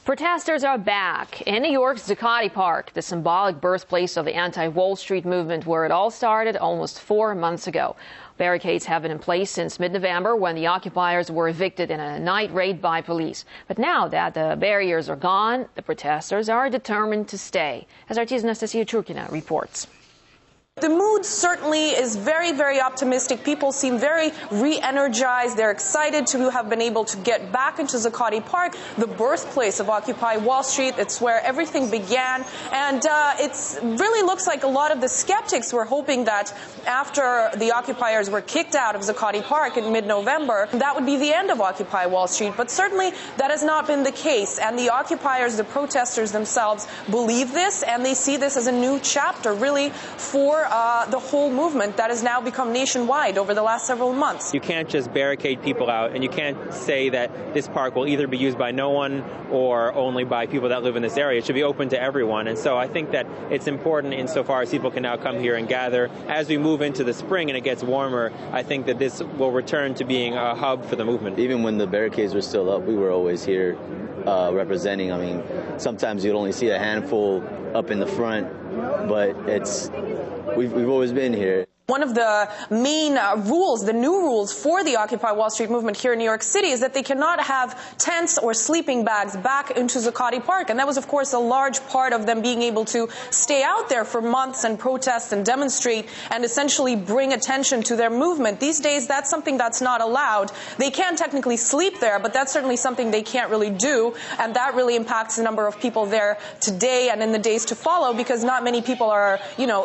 Protesters are back in New York's Zuccotti Park, the symbolic birthplace of the anti-Wall Street movement, where it all started almost 4 months ago. Barricades have been in place since mid-November, when the occupiers were evicted in a night raid by police. But now that the barriers are gone, the protesters are determined to stay, as our Anastasia Churkina reports. The mood certainly is very, very optimistic. People seem very re-energized. They're excited to have been able to get back into Zuccotti Park, the birthplace of Occupy Wall Street. It's where everything began. And it really looks like a lot of the skeptics were hoping that after the occupiers were kicked out of Zuccotti Park in mid-November, that would be the end of Occupy Wall Street. But certainly that has not been the case. And the occupiers, the protesters themselves, believe this, and they see this as a new chapter, really, for the whole movement that has now become nationwide over the last several months. You can't just barricade people out, and you can't say that this park will either be used by no one or only by people that live in this area. It should be open to everyone. And so I think that it's important insofar as people can now come here and gather. As we move into the spring and it gets warmer, I think that this will return to being a hub for the movement. Even when the barricades were still up, we were always here representing. I mean, sometimes you'd only see a handful up in the front, but we've always been here. One of the main rules, the new rules for the Occupy Wall Street movement here in New York City, is that they cannot have tents or sleeping bags back into Zuccotti Park. And that was, of course, a large part of them being able to stay out there for months and protest and demonstrate and essentially bring attention to their movement. These days, that's something that's not allowed. They can technically sleep there, but that's certainly something they can't really do. And that really impacts the number of people there today and in the days to follow, because not many people are,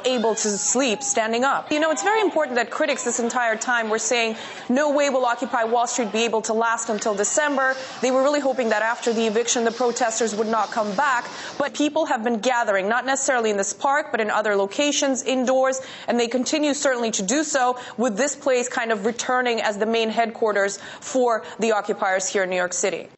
able to sleep standing up. It's very important that critics this entire time were saying no way will Occupy Wall Street be able to last until December. They were really hoping that after the eviction, the protesters would not come back. But people have been gathering, not necessarily in this park, but in other locations, indoors, and they continue certainly to do so, with this place kind of returning as the main headquarters for the occupiers here in New York City.